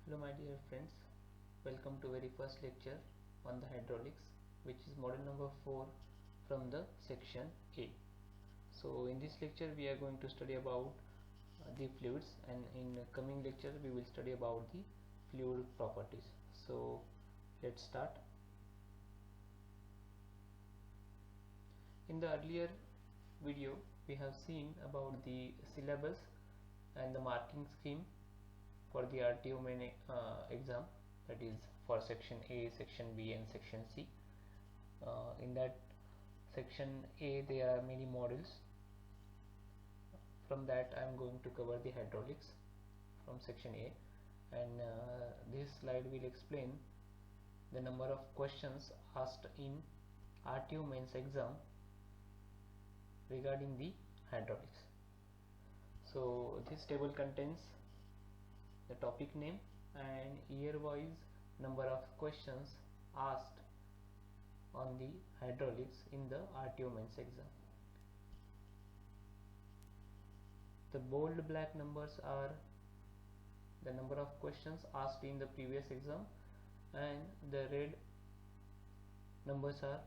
Hello my dear friends, welcome to very first lecture on the hydraulics, which is model number 4 from the section A. So in this lecture we are going to study about the fluids, and in coming lecture we will study about the fluid properties. So let's start. In the earlier video we have seen about the syllabus and the marking scheme for the RTO main exam, that is for section A, section B and section C. In that section A there are many models. From that I am going to cover the hydraulics from section A, and this slide will explain the number of questions asked in RTO mains exam regarding the hydraulics. So this table contains the topic name and year-wise number of questions asked on the hydraulics in the RTO mains exam. The bold black numbers are the number of questions asked in the previous exam, and the red numbers are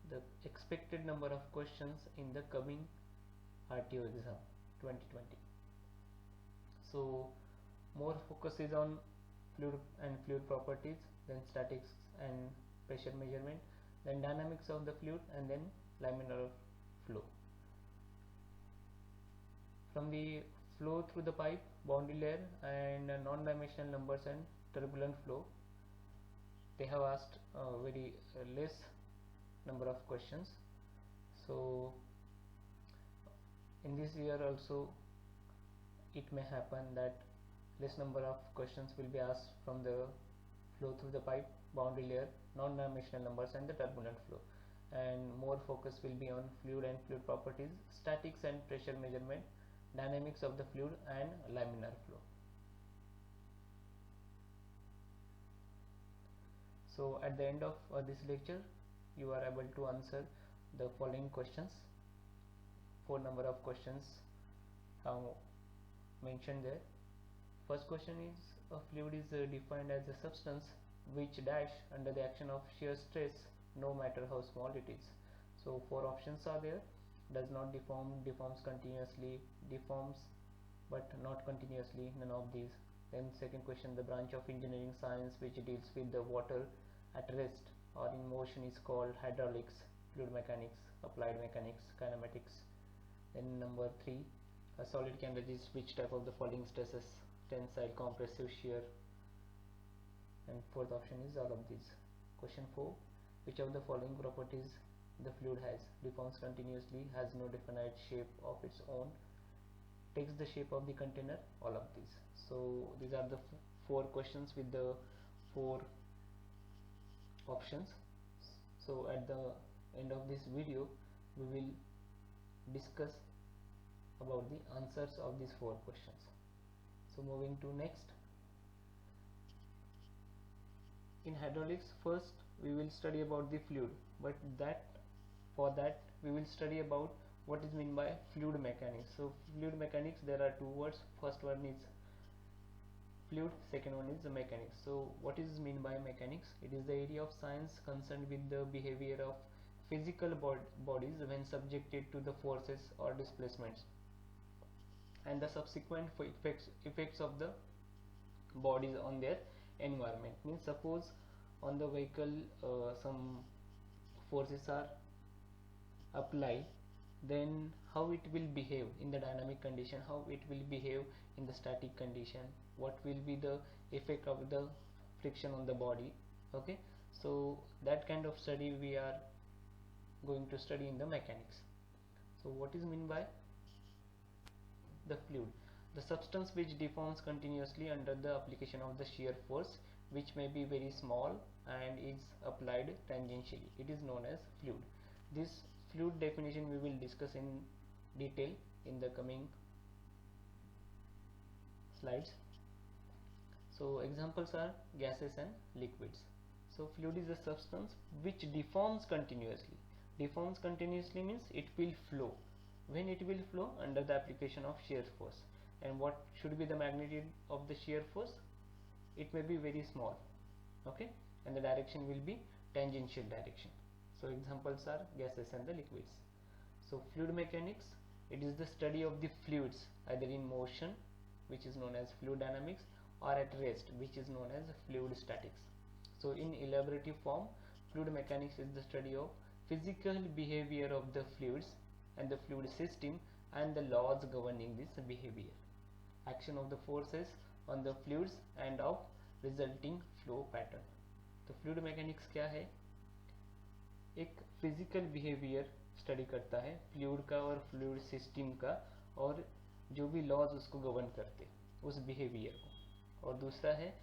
the expected number of questions in the coming RTO exam 2020. So more focus is on fluid and fluid properties, then statics and pressure measurement, then dynamics of the fluid, and then laminar flow. From the flow through the pipe, boundary layer and non-dimensional numbers and turbulent flow, they have asked very less number of questions. So in this year also it may happen that less number of questions will be asked from the flow through the pipe, boundary layer, non-dimensional numbers and the turbulent flow, and more focus will be on fluid and fluid properties, statics and pressure measurement, dynamics of the fluid and laminar flow. So at the end of this lecture you are able to answer the following questions. 4 number of questions are mentioned there. First question is, a fluid is defined as a substance which dash under the action of shear stress no matter how small it is. So 4 options are there: does not deform, deforms continuously, deforms but not continuously, none of these. Then second question, the branch of engineering science which deals with the water at rest or in motion is called hydraulics, fluid mechanics, applied mechanics, kinematics. Then number 3, a solid can resist which type of the following stresses: tensile, compressive, shear. And fourth option is all of these. Question 4, which of the following properties the fluid has: deforms continuously, has no definite shape of its own, takes the shape of the container, all of these. So these are the 4 questions with the 4 options. So at the end of this video we will discuss about the answers of these 4 questions. So moving to next. In hydraulics, first we will study about the fluid, but for that we will study about what is meant by fluid mechanics. So fluid mechanics, there are 2 words. First one is fluid, second one is the mechanics. So what is mean by mechanics? It is the area of science concerned with the behavior of physical bodies when subjected to the forces or displacements, and the subsequent effects of the bodies on their environment. Means suppose on the vehicle some forces are applied, then how it will behave in the dynamic condition, how it will behave in the static condition, what will be the effect of the friction on the body. Okay, so that kind of study we are going to study in the mechanics. So what is mean by the fluid? The substance which deforms continuously under the application of the shear force, which may be very small and is applied tangentially, it is known as fluid. This fluid definition we will discuss in detail in the coming slides. So examples are gases and liquids. So fluid is a substance which deforms continuously. Deforms continuously means it will flow. When it will flow? Under the application of shear force. And what should be the magnitude of the shear force? it may be very small, okay, and the direction will be tangential direction. So examples are gases and the liquids. So fluid mechanics, it is the study of the fluids either in motion, which is known as fluid dynamics, or at rest, which is known as fluid statics. So in elaborative form, fluid mechanics is the study of physical behavior of the fluids and the fluid system and the laws governing this behavior, action of the forces on the fluids and of resulting flow pattern. तो fluid mechanics क्या है? एक physical behaviour study करता है fluid का और fluid system का, और जो भी लॉज उसको गवर्न करते उस बिहेवियर को। और दूसरा है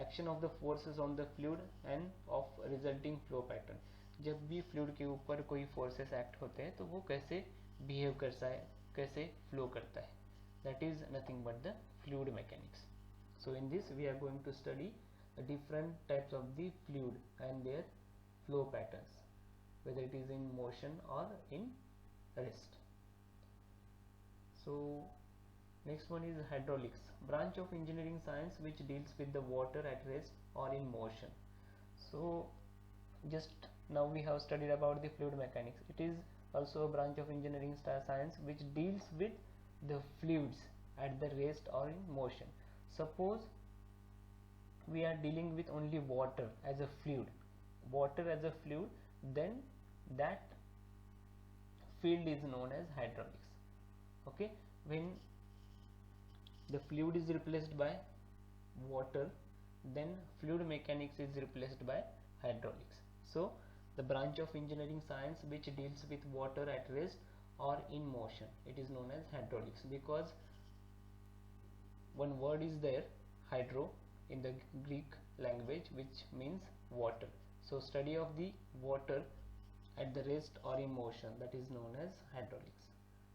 action of the forces on the fluid end of resulting flow pattern. जब भी फ्लूइड के ऊपर कोई फोर्सेस एक्ट होते हैं तो वो कैसे बिहेव करता है, कैसे फ्लो करता है, that is nothing but the fluid mechanics. So in this we are going to study different types of the fluid and their flow patterns, whether it is in motion or in rest. So next one is hydraulics, branch of engineering science which deals with the water at rest or in motion. So just now we have studied about the fluid mechanics. It is also a branch of engineering science which deals with the fluids at the rest or in motion. Suppose we are dealing with only water as a fluid, then that field is known as hydraulics. Okay, when the fluid is replaced by water, then fluid mechanics is replaced by hydraulics. So the branch of engineering science which deals with water at rest or in motion, it is known as hydraulics, because one word is there, hydro, in the Greek language, which means water. So study of the water at the rest or in motion, that is known as hydraulics.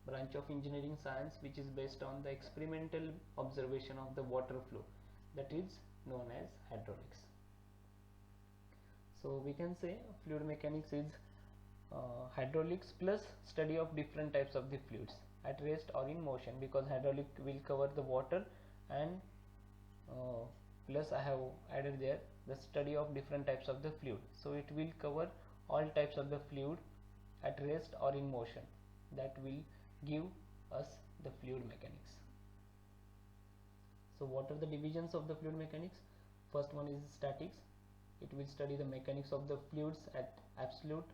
Branch of engineering science which is based on the experimental observation of the water flow, that is known as hydraulics. So we can say fluid mechanics is hydraulics plus study of different types of the fluids at rest or in motion, because hydraulic will cover the water and plus I have added there the study of different types of the fluid. So it will cover all types of the fluid at rest or in motion, that will give us the fluid mechanics. So what are the divisions of the fluid mechanics? First one is statics. It will study the mechanics of the fluids at absolute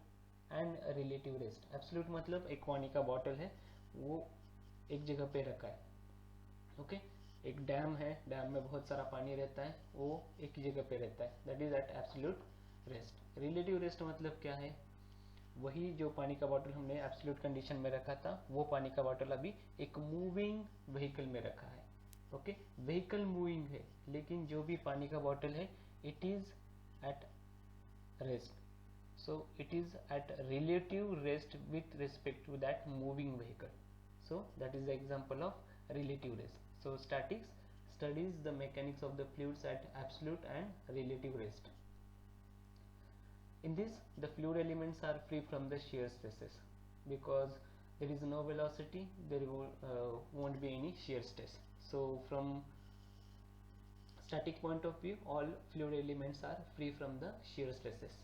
and relative rest. Absolute मतलब एक पानी का bottle है, वो एक जगह पे रखा है, ओके एक डैम है, डैम में बहुत सारा पानी रहता है, वो एक ही जगह पे रहता है, that is at absolute rest. Relative rest मतलब क्या है? वही जो पानी का बॉटल हमने एब्सोल्यूट कंडीशन में रखा था, वो पानी का बॉटल अभी एक मूविंग व्हीकल में रखा है, ओके व्हीकल मूविंग है, लेकिन जो भी पानी का बॉटल है it is at rest, so it is at relative rest with respect to that moving vehicle. So that is the example of relative rest. So statics studies the mechanics of the fluids at absolute and relative rest. In this, the fluid elements are free from the shear stresses, because there is no velocity, there won't be any shear stress. So from static point of view, all fluid elements are free from the shear stresses.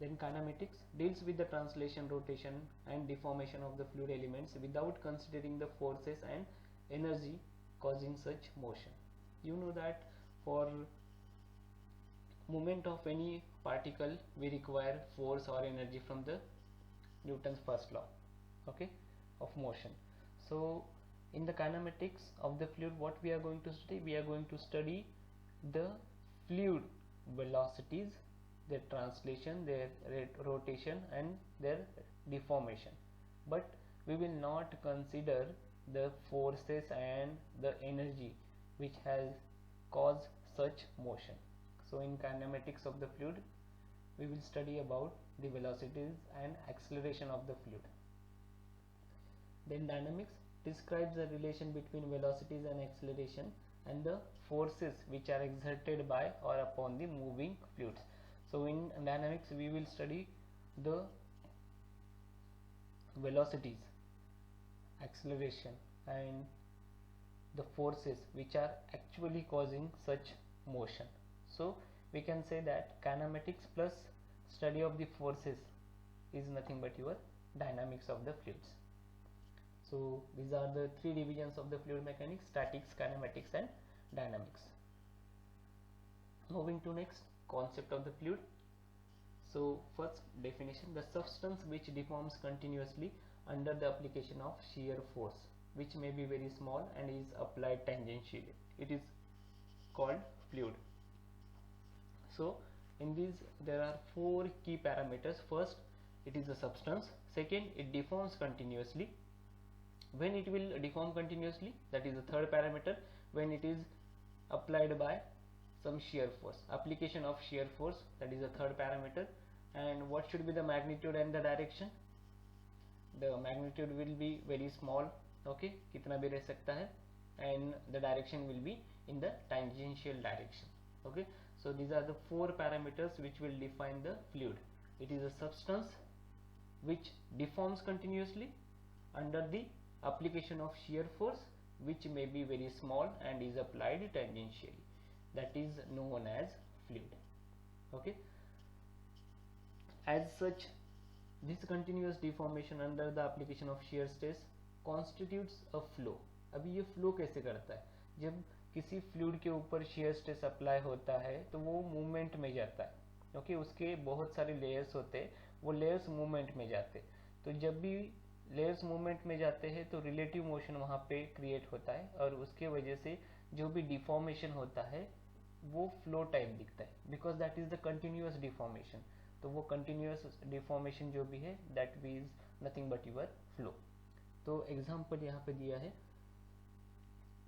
Then kinematics deals with the translation, rotation and deformation of the fluid elements without considering the forces and energy causing such motion. You know that for movement of any particle we require force or energy from the Newton's first law, okay, of motion. So in the kinematics of the fluid, what we are going to study? We are going to study the fluid velocities, their translation, their rotation and their deformation, but we will not consider the forces and the energy which has caused such motion. So in kinematics of the fluid, we will study about the velocities and acceleration of the fluid. Then dynamics describes the relation between velocities and acceleration and the forces which are exerted by or upon the moving fluids. So in dynamics we will study the velocities, acceleration and the forces which are actually causing such motion. So we can say that kinematics plus study of the forces is nothing but your dynamics of the fluids. So these are the three divisions of the fluid mechanics: statics, kinematics and dynamics. Moving to next, concept of the fluid. So first definition: the substance which deforms continuously under the application of shear force, which may be very small and is applied tangentially, it is called fluid. So in these there are four key parameters. First, it is a substance. Second, it deforms continuously. When it will deform continuously, that is the third parameter. When it is applied by some shear force, application of shear force, that is the third parameter. And what should be the magnitude and the direction? The magnitude will be very small, okay, कितना भी रह सकता है, and the direction will be in the tangential direction, okay. So these are the four parameters which will define the fluid. It is a substance which deforms continuously under the application of shear force, which may be very small and is applied tangentially, that is known as fluid, okay. As such, this continuous deformation under the application of shear stress constitutes a flow. अभी ये flow कैसे करता है? जब किसी fluid के ऊपर shear stress apply होता है तो वो मूवमेंट में जाता है, क्योंकि उसके बहुत सारे लेयर्स होते हैं, वो लेयर्स मूवमेंट में जाते हैं. तो जब भी लेयर्स मूवमेंट में जाते हैं तो रिलेटिव मोशन वहाँ पे क्रिएट होता है, और उसके वजह से जो भी डिफॉर्मेशन होता है वो फ्लो टाइप दिखता है, because that is the continuous deformation. तो वो कंटिन्यूअस डिफॉर्मेशन जो भी है that is nothing but your flow. तो एग्जांपल यहाँ पे दिया है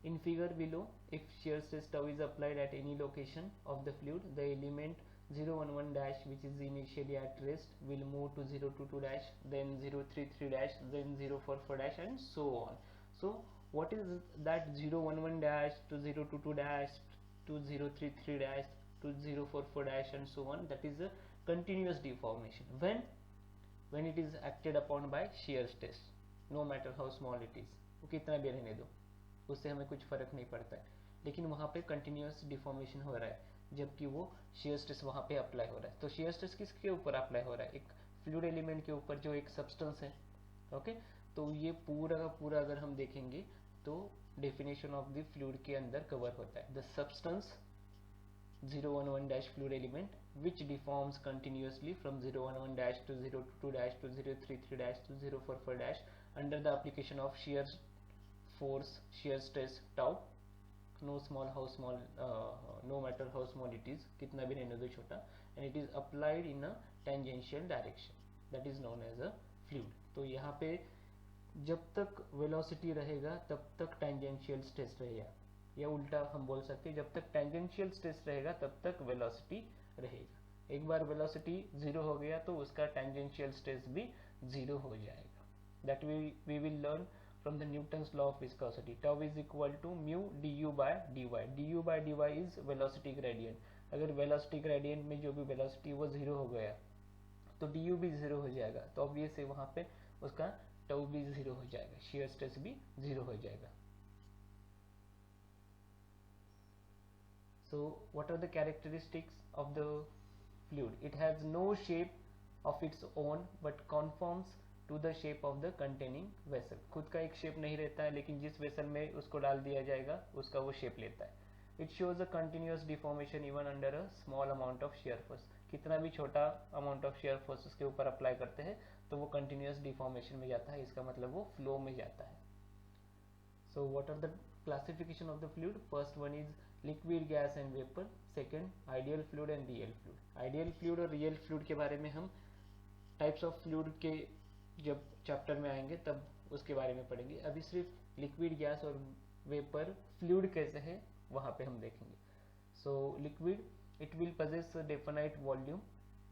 in figure below. If shear stress tau is applied at any location of the fluid, the element 011 dash which is initially at rest will move to 022 dash, then 033 dash, then 044 dash and so on. So what is that 011 dash to 022 dash to 033 dash to 044 dash and so on? That is a continuous deformation when it is acted upon by shear stress, no matter how small it is. वो कितना भी रहने दो, उससे हमें कुछ फर्क नहीं पड़ता है, लेकिन वहाँ पे कंटिन्यूस डिफॉर्मेशन हो रहा है जबकि वो shear stress वहाँ पे अप्लाई हो रहा है. तो shear stress किसके ऊपर अप्लाई हो रहा है? एक फ्लूइड एलिमेंट के ऊपर जो एक सब्सटेंस है, ओके. तो ये पूरा का पूरा अगर हम देखेंगे तो डेफिनेशन ऑफ द फ्लूइड के अंदर कवर होता है. The substance 011 dash fluid element which deforms continuously from 011 dash to 022 dash to 033 dash to 044 dash under the application of shear force, shear stress tau, no matter how small it is, कितना भी रहने दो छोटा, and it is applied in a tangential direction, that is known as a fluid. तो यहाँ पे जब तक वेलोसिटी रहेगा तब तक टेंजेंशियल स्ट्रेस रहेगा, या उल्टा हम बोल सकते हैं जब तक टेंजेंशियल स्ट्रेस रहेगा तब तक वेलोसिटी रहेगा. एक बार वेलोसिटी जीरो हो गया तो उसका टेंजेंशियल स्ट्रेस भी जीरो हो जाएगा. That we will learn from the Newton's law of viscosity. Tau is equal to mu du by dy. du by dy is velocity gradient. अगर वेलोसिटी ग्रेडियंट में जो भी वेलोसिटी वो जीरो हो गया तो du भी जीरो हो जाएगा, तो ऑब्वियसली वहां पे उसका टाउ भी जीरो हो जाएगा, shear स्ट्रेस भी जीरो हो जाएगा. So what are the characteristics of the fluid? It has no shape of its own but conforms to the shape of the containing vessel. खुद का एक शेप नहीं रहता है, लेकिन जिस वेसल में उसको डाल दिया जाएगा उसका वो शेप लेता है. It shows a continuous deformation even under a small amount of shear force. कितना भी छोटा amount of shear force उसके ऊपर अप्लाई करते हैं तो वो continuous deformation में जाता है, इसका मतलब वो flow में जाता है. So what are the classification of the fluid? First one is liquid, gas and vapor. Second, ideal fluid and real fluid. Ideal fluid और real fluid के बारे में हम types of fluid के जब चैप्टर में आएंगे तब उसके बारे में पढ़ेंगे. अभी सिर्फ लिक्विड, गैस और वेपर फ्लूइड कैसे है वहाँ पे हम देखेंगे. So liquid, it will possess definite volume,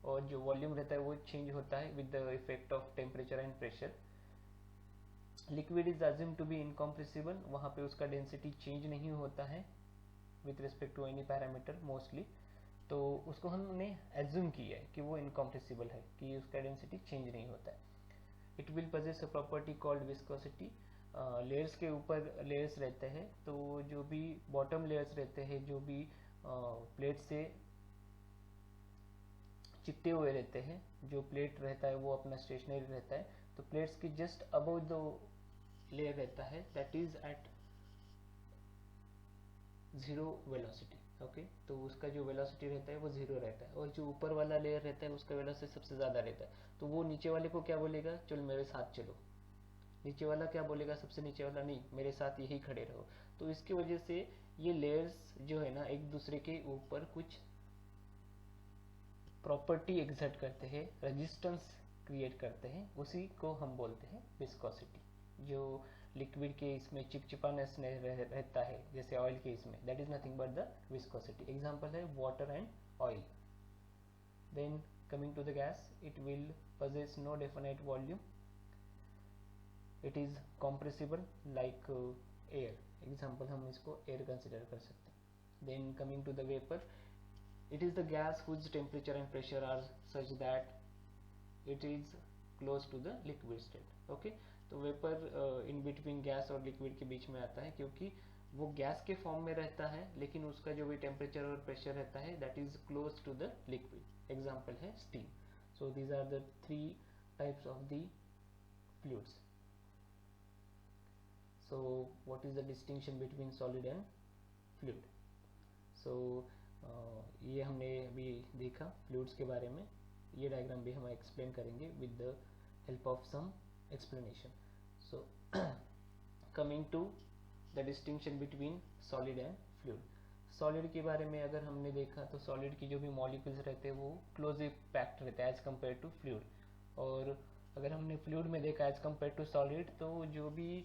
और जो वॉल्यूम रहता है वो चेंज होता है with the effect of temperature and pressure. Liquid is assume to be incompressible, वहाँ पे उसका डेंसिटी चेंज नहीं होता है with respect to any parameter mostly. तो उसको हमने एज्यूम किया है कि वो इनकम्प्रेसिबल है, कि उसका डेंसिटी चेंज नहीं होता है. It will possess a property called viscosity. Layers के ऊपर लेयर्स रहते हैं, तो जो भी बॉटम लेयर्स रहते हैं, जो भी प्लेट से चिपटे हुए रहते हैं, जो प्लेट रहता है वो अपना स्टेशनरी रहता है, तो प्लेट्स की जस्ट अबव द लेयर रहता है that is at zero velocity. Okay, तो उसका जो वेलोसिटी रहता है वो जीरो रहता है, और जो ऊपर वाला लेयर रहता है उसका वेलोसिटी सबसे ज़्यादा रहता है, तो वो नीचे वाले को क्या बोलेगा, चल मेरे साथ चलो। नीचे वाला क्या बोलेगा, सबसे नीचे वाला, नहीं मेरे साथ यही खड़े रहो। तो इसकी वजह से ये लेयर्स जो है ना एक दूसरे के ऊपर कुछ प्रॉपर्टी एग्जर्ट करते हैं, रेजिस्टेंस क्रिएट करते हैं, उसी को हम बोलते हैं विस्कोसिटी। जो लिक्विड के इसमें चिपचिपानेस रहता है जैसे ऑयल के इसमें, that is nothing but the viscosity. Example है water and oil. Then coming to the gas, it will possess no definite volume, it is compressible like air। Example हम इसको एयर कंसिडर कर सकते हैं। Then coming to the vapour, it is the gas whose temperature and pressure are such that it is close to the liquid state। okay, तो vapour in between gas और liquid के बीच में आता है, क्योंकि वो गैस के फॉर्म में रहता है, लेकिन उसका जो भी टेम्परेचर और प्रेशर रहता है that is close to the liquid. Example है steam. So these are the 3 types of the fluids. So what is the distinction between solid and fluid? So ये हमने अभी देखा फ्लूइड्स के बारे में। ये डायग्राम भी हम एक्सप्लेन करेंगे with the help of some explanation. So coming to the distinction between solid and fluid. Solid के बारे में अगर हमने देखा तो सॉलिड की जो भी मॉलिक्यूल्स रहते हैं वो क्लोजली पैक्ड रहते हैं एज कम्पेयर टू फ्लूइड। और अगर हमने फ्लूइड में देखा एज कम्पेयर टू सॉलिड, तो जो भी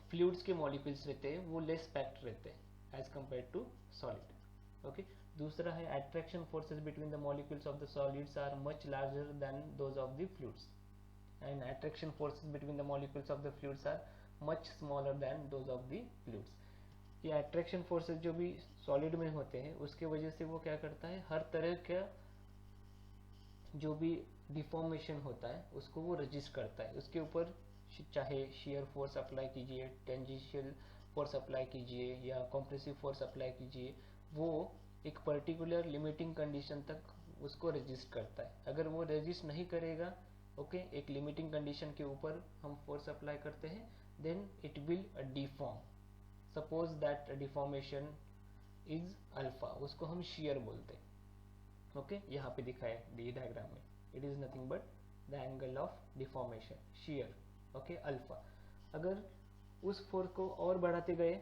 फ्लूइड्स के मॉलिक्यूल्स रहते हैं वो लेस पैक्ड रहते हैं as compare to solid. Okay, दूसरा है attraction forces between the molecules of the solids are much larger than those of the fluids, and attraction forces between the molecules of the fluids are much smaller than those of the fluids। ये attraction forces जो भी solid में होते हैं उसके वजह से वो क्या करता है, हर तरह का जो भी डिफॉर्मेशन होता है उसको वो रजिस्ट करता है। उसके ऊपर चाहे shear force अप्लाई कीजिए, टेंजेंशियल फोर्स अप्लाई कीजिए या कॉम्प्रेसिव फोर्स अप्लाई कीजिए, वो एक पर्टिकुलर लिमिटिंग कंडीशन तक उसको रजिस्ट करता है। अगर वो रजिस्ट नहीं करेगा, ओके, एक लिमिटिंग कंडीशन के ऊपर हम फोर्स अप्लाई करते हैं, then it will deform. Suppose that deformation is alpha, उसको हम शियर बोलते हैं। ओके, यहाँ पे दिखा है डी डायग्राम में, it is nothing but the angle of deformation, shear. Okay, alpha. अगर उस फोर्स को और बढ़ाते गए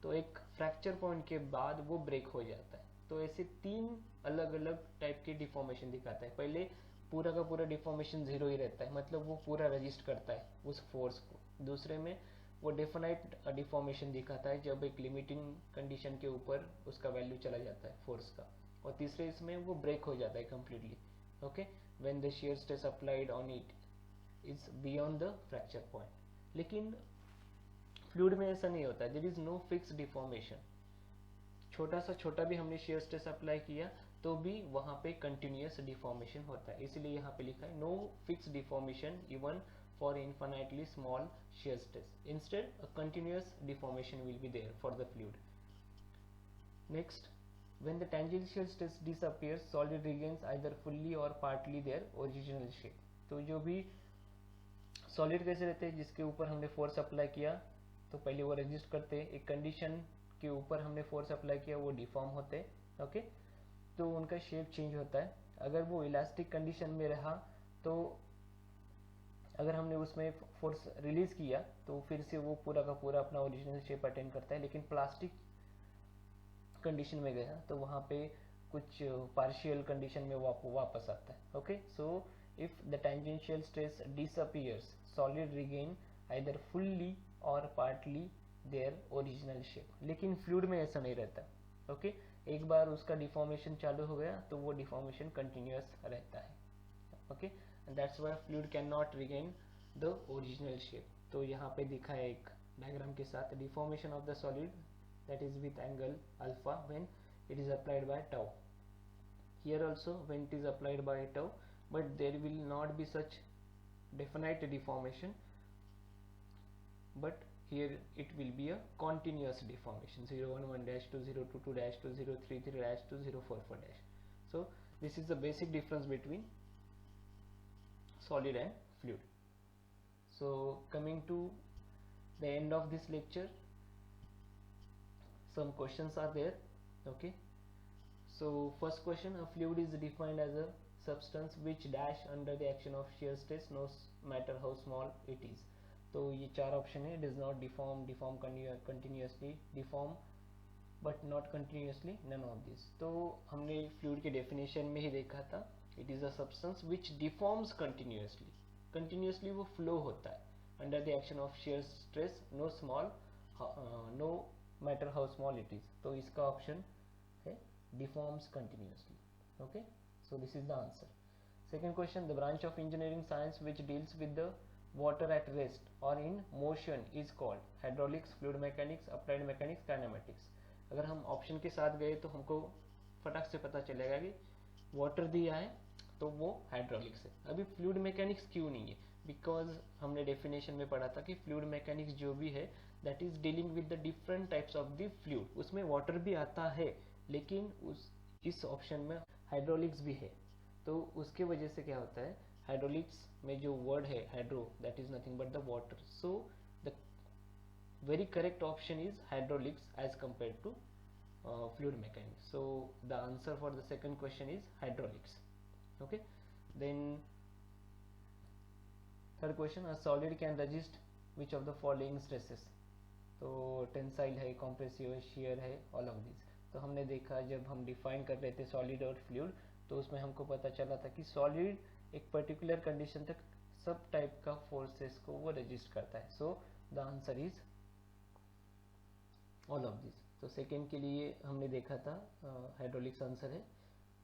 तो एक फ्रैक्चर पॉइंट के बाद वो ब्रेक हो जाता है। तो ऐसे 3 अलग अलग टाइप के डिफॉर्मेशन दिखाता है। पहले पूरा का पूरा डिफॉर्मेशन जीरो ही रहता है, मतलब वो पूरा रजिस्ट करता है उस फोर्स को। दूसरे में वो डेफिनाइट डिफॉर्मेशन दिखाता है जब एक लिमिटिंग कंडीशन के ऊपर उसका वैल्यू चला जाता है फोर्स का। और तीसरे इसमें वो ब्रेक हो जाता है completely, okay, when the shear stress applied on it is beyond the fracture point. लेकिन फ्लूइड में ऐसा नहीं होता, there is no fix deformation. छोटा सा छोटा भी हमने शियर स्ट्रेस अप्लाई किया तो भी वहां पे कंटिन्यूअस डिफॉर्मेशन होता है, इसलिए यहाँ पे लिखा है no fix deformation even for infinitely small shear stress, instead a continuous deformation will be there for the fluid. Next, when the tangential stress disappears, solid regains either fully or partly their original shape। तो जो भी solid कैसे रहते हैं, जिसके ऊपर हमने force apply किया तो पहले वो रजिस्ट करते हैं, एक कंडीशन के ऊपर हमने फोर्स अप्लाई किया वो डिफॉर्म होते हैं। ओके, तो उनका शेप चेंज होता है। अगर वो इलास्टिक कंडीशन में रहा तो अगर हमने उसमें फोर्स रिलीज किया तो फिर से वो पूरा का पूरा अपना ओरिजिनल शेप अटेन करता है। लेकिन प्लास्टिक कंडीशन में गया तो वहाँ पे कुछ पार्शियल कंडीशन में वापस आता है। Okay, so if the tangential stress disappears, solid regain either fully और पार्टली देयर ओरिजिनल शेप। लेकिन फ्लूइड में ऐसा नहीं रहता। ओके, एक बार उसका डिफॉर्मेशन चालू हो गया तो वो डिफॉर्मेशन कंटिन्यूअस रहता है। Okay, that's why fluid can not regain the original shape. तो यहाँ पे दिखा है एक डायग्राम के साथ, deformation of the solid that is with angle alpha when it is applied by tau. Here also when it is applied by tau, but there will not be such definite deformation but here it will be a continuous deformation, 011 dash to 022 dash to 033 dash to 044 dash. So this is the basic difference between solid and fluid. So coming to the end of this lecture, some questions are there. Okay, so first question, a fluid is defined as a substance which dash under the action of shear stress no matter how small it is. तो ये चार option है, does not deform, deform continuously, deform but not continuously, none of this. तो हमने fluid के definition में ही देखा था, it is a substance which deforms continuously, continuously वो flow होता है under the action of shear stress no matter how small it is. तो इसका ऑप्शन है deforms continuously. Okay, so this is the answer. Second question, the branch of engineering science which deals with the water at rest or in motion is called hydraulics, fluid mechanics, applied mechanics, kinematics. अगर हम option के साथ गए तो हमको फटाक से पता चलेगा कि वाटर दिया है तो वो हाइड्रोलिक्स है. अभी फ्लूइड मैकेनिक्स क्यों नहीं है? बिकॉज हमने डेफिनेशन में पढ़ा था कि फ्लूइड मैकेनिक्स जो भी है that is dealing with the different types of the fluid. उसमें वाटर भी आता है लेकिन इस ऑप्शन में हाइड्रोलिक्स भी है. तो उसके वजह से क्या होता है, हाइड्रोलिक्स में जो वर्ड है hydro, that is nothing but the water. So the very correct option is hydraulics as compare to fluid mechanics. So the answer for the second question is hydraulics. Okay, then third question, a solid can resist which of the following stresses? तो tensile है, compressive है, shear है, all of these. तो हमने देखा जब हम define कर रहे थे सॉलिड और फ्लूइड तो उसमें हमको पता चला था कि सॉलिड एक पर्टिकुलर कंडीशन तक सब टाइप का फोर्सेस को वो रजिस्ट करता है. So the answer is all of this. तो सेकेंड के लिए हमने देखा था हाइड्रोलिक्स आंसर है,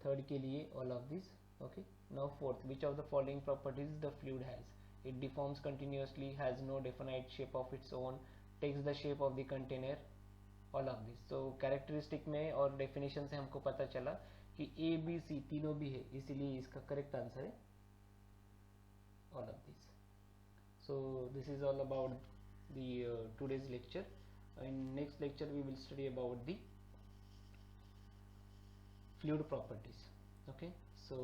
थर्ड के लिए all of this. Okay, now fourth, which of the following properties the fluid has? It deforms continuously, has no definite shape of its own, takes the shape of the container, all of this. तो characteristic में और definition से हमको पता चला कि A B C तीनों भी है, इसीलिए इसका करेक्ट आंसर है all of this. So this is all about the today's lecture. In next lecture we will study about the fluid properties. Okay, so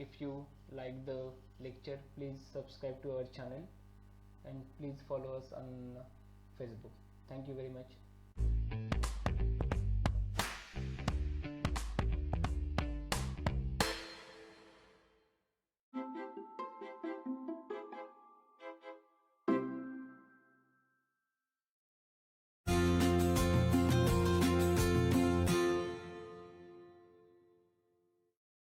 if you like the lecture, please subscribe to our channel and please follow us on Facebook. Thank you very much.